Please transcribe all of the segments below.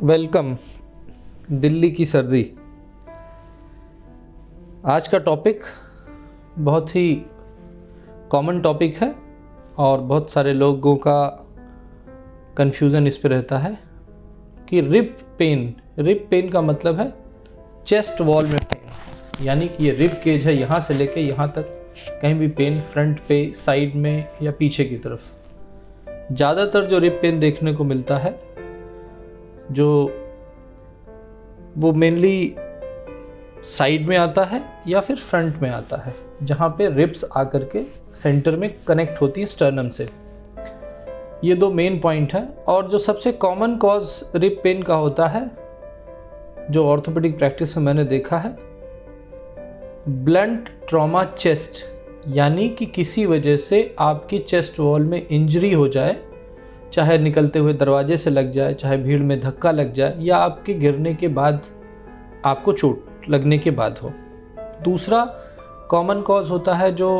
Welcome. Delhi की सर्दी। आज का टॉपिक बहुत ही कॉमन टॉपिक है और बहुत सारे लोगों का कन्फ्यूज़न इस पे रहता है कि रिब पेन का मतलब है चेस्ट वॉल में पेन, यानी कि ये रिब केज है, यहाँ से लेके यहाँ तक कहीं भी पेन, फ्रंट पे, साइड में या पीछे की तरफ। ज़्यादातर जो रिब पेन देखने को मिलता है जो वो मेनली साइड में आता है या फिर फ्रंट में आता है, जहाँ पे रिब्स आकर के सेंटर में कनेक्ट होती है स्टर्नम से। ये दो मेन पॉइंट है। और जो सबसे कॉमन कॉज रिब पेन का होता है, जो ऑर्थोपेडिक प्रैक्टिस में मैंने देखा है, ब्लंट ट्रॉमा चेस्ट, यानी कि किसी वजह से आपकी चेस्ट वॉल में इंजरी हो जाए, चाहे निकलते हुए दरवाजे से लग जाए, चाहे भीड़ में धक्का लग जाए, या आपके गिरने के बाद आपको चोट लगने के बाद हो। दूसरा कॉमन कॉज होता है जो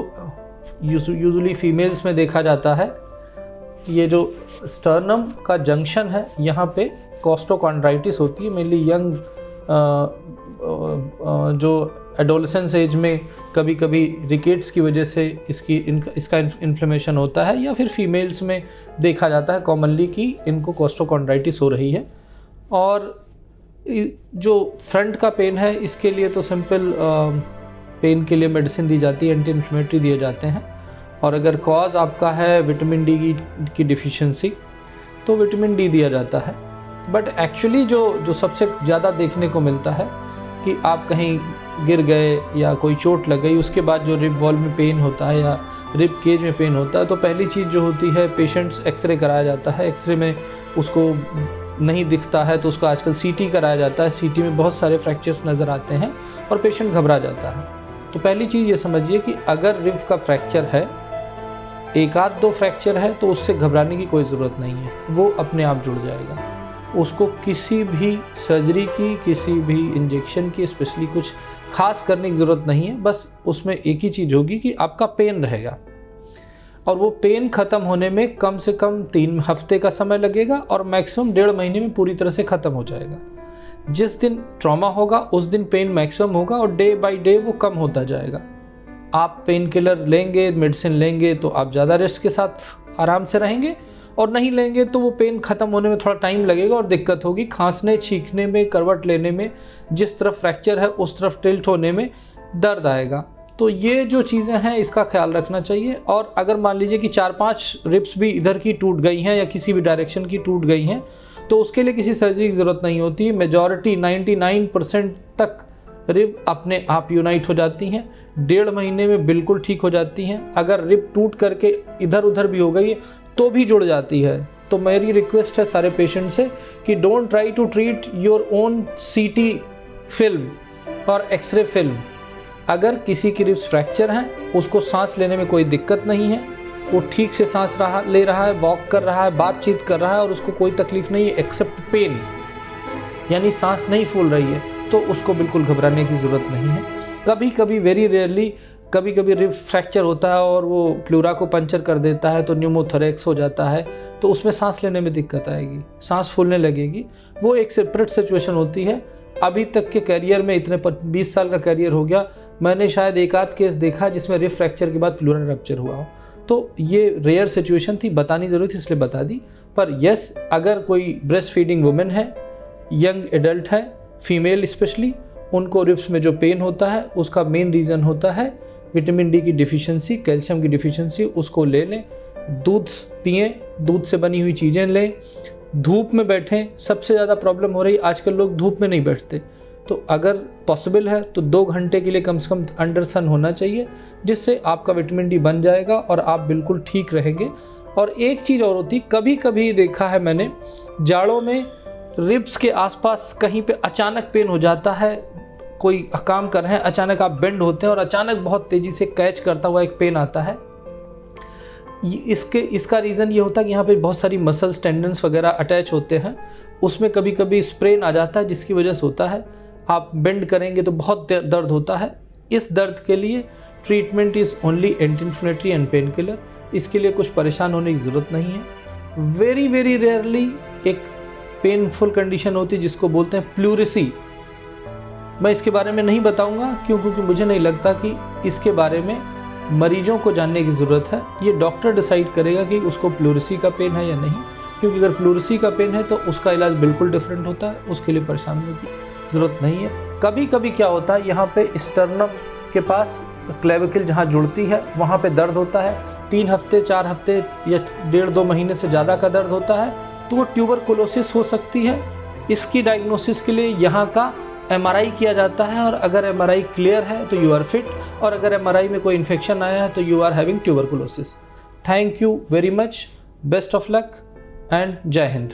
यूजुअली फीमेल्स में देखा जाता है, ये जो स्टर्नम का जंक्शन है, यहाँ पे कॉस्टोकॉन्ड्राइटिस होती है। मेनली यंग जो एडोलेसेंस एज में कभी कभी रिकेट्स की वजह से इसका इन्फ्लेमेशन होता है, या फिर फीमेल्स में देखा जाता है कॉमनली कि इनको कॉस्टोकॉन्ड्राइटिस हो रही है। और जो फ्रंट का पेन है, इसके लिए तो सिंपल पेन के लिए मेडिसिन दी जाती है, एंटी इन्फ्लेमेटरी दिए जाते हैं। और अगर कॉज आपका है विटामिन डी की डिफिशिएंसी, तो विटामिन डी दिया जाता है। बट एक्चुअली जो सबसे ज़्यादा देखने को मिलता है कि आप कहीं गिर गए या कोई चोट लग गई, उसके बाद जो रिब वॉल में पेन होता है या रिब केज में पेन होता है, तो पहली चीज़ जो होती है, पेशेंट्स एक्सरे कराया जाता है। एक्सरे में उसको नहीं दिखता है तो उसको आजकल सीटी कराया जाता है। सीटी में बहुत सारे फ्रैक्चर्स नज़र आते हैं और पेशेंट घबरा जाता है। तो पहली चीज़ ये समझिए कि अगर रिब का फ्रैक्चर है, एक आध दो फ्रैक्चर है, तो उससे घबराने की कोई ज़रूरत नहीं है, वो अपने आप जुड़ जाएगा। उसको किसी भी सर्जरी की, किसी भी इंजेक्शन की, स्पेशली कुछ खास करने की ज़रूरत नहीं है। बस उसमें एक ही चीज़ होगी कि आपका पेन रहेगा, और वो पेन ख़त्म होने में कम से कम 3 हफ्ते का समय लगेगा और मैक्सिमम 1.5 महीने में पूरी तरह से ख़त्म हो जाएगा। जिस दिन ट्रॉमा होगा उस दिन पेन मैक्सिमम होगा और डे बाय डे वो कम होता जाएगा। आप पेन किलर लेंगे, मेडिसिन लेंगे, तो आप ज़्यादा रेस्ट के साथ आराम से रहेंगे, और नहीं लेंगे तो वो पेन ख़त्म होने में थोड़ा टाइम लगेगा और दिक्कत होगी, खांसने, छींकने में, करवट लेने में, जिस तरफ फ्रैक्चर है उस तरफ टिल्ट होने में दर्द आएगा। तो ये जो चीज़ें हैं इसका ख्याल रखना चाहिए। और अगर मान लीजिए कि 4-5 रिब्स भी इधर की टूट गई हैं या किसी भी डायरेक्शन की टूट गई हैं, तो उसके लिए किसी सर्जरी की ज़रूरत नहीं होती। मेजॉरिटी 99% तक रिब अपने आप यूनाइट हो जाती हैं, 1.5 महीने में बिल्कुल ठीक हो जाती हैं। अगर रिब टूट करके इधर उधर भी हो गई है तो भी जुड़ जाती है। तो मेरी रिक्वेस्ट है सारे पेशेंट से कि don't try to treat your own CT film और एक्सरे फिल्म। अगर किसी की रिब्स फ्रैक्चर हैं, उसको सांस लेने में कोई दिक्कत नहीं है, वो ठीक से सांस ले रहा है, वॉक कर रहा है, बातचीत कर रहा है, और उसको कोई तकलीफ नहीं है एक्सेप्ट पेन, यानी सांस नहीं फूल रही है, तो उसको बिल्कुल घबराने की ज़रूरत नहीं है। कभी कभी, वेरी रेयरली, कभी कभी रिब फ्रैक्चर होता है और वो प्लूरा को पंचर कर देता है, तो न्यूमोथोरेक्स हो जाता है, तो उसमें सांस लेने में दिक्कत आएगी, सांस फूलने लगेगी। वो एक सेपरेट सिचुएशन होती है। अभी तक के कैरियर में, इतने 20 साल का कैरियर हो गया, मैंने शायद एक आध केस देखा जिसमें रिब फ्रैक्चर के बाद प्लूरा रप्चर हुआ हो। तो ये रेयर सिचुएशन थी, बतानी ज़रूरी थी इसलिए बता दी। पर यस, अगर कोई ब्रेस्ट फीडिंग वुमेन है, यंग एडल्ट है, फीमेल स्पेशली, उनको रिब्स में जो पेन होता है उसका मेन रीज़न होता है विटामिन डी की डिफिशिएंसी, कैल्शियम की डिफिशिएंसी। उसको ले लें, दूध पिएं, दूध से बनी हुई चीज़ें लें, धूप में बैठें। सबसे ज़्यादा प्रॉब्लम हो रही है आजकल, लोग धूप में नहीं बैठते, तो अगर पॉसिबल है तो 2 घंटे के लिए कम से कम अंडर सन होना चाहिए, जिससे आपका विटामिन डी बन जाएगा और आप बिल्कुल ठीक रहेंगे। और एक चीज़ और होती, कभी कभी देखा है मैंने, जाड़ों में रिब्स के आसपास कहीं पे अचानक पेन हो जाता है। कोई काम कर रहे हैं, अचानक आप बेंड होते हैं और अचानक बहुत तेज़ी से कैच करता हुआ एक पेन आता है। इसका रीज़न ये होता है कि यहाँ पे बहुत सारी मसल्स, टेंडन्स वगैरह अटैच होते हैं, उसमें कभी कभी स्प्रेन आ जाता है, जिसकी वजह से होता है। आप बेंड करेंगे तो बहुत दर्द होता है। इस दर्द के लिए treatment is only anti inflammatory and pain killer. इसके लिए कुछ परेशान होने की ज़रूरत नहीं है। वेरी वेरी रेयरली एक पेनफुल कंडीशन होती है जिसको बोलते हैं प्लूरिसी। मैं इसके बारे में नहीं बताऊंगा क्योंकि मुझे नहीं लगता कि इसके बारे में मरीजों को जानने की ज़रूरत है। ये डॉक्टर डिसाइड करेगा कि उसको प्लूरिसी का पेन है या नहीं, क्योंकि अगर प्लूरिसी का पेन है तो उसका इलाज बिल्कुल डिफरेंट होता है, उसके लिए परेशानियों की ज़रूरत नहीं है। कभी कभी क्या होता है, यहाँ पे स्टर्नम के पास क्लेविकल जहाँ जुड़ती है वहाँ पे दर्द होता है, 3 हफ्ते 4 हफ्ते या 1.5-2 महीने से ज़्यादा का दर्द होता है, तो वो ट्यूबरकुलोसिस हो सकती है। इसकी डायग्नोसिस के लिए यहाँ का MRI किया जाता है, और अगर MRI क्लियर है तो यू आर फिट, और अगर MRI में कोई इन्फेक्शन आया है तो you are having tuberculosis. Thank you very much, best of luck and जय हिंद।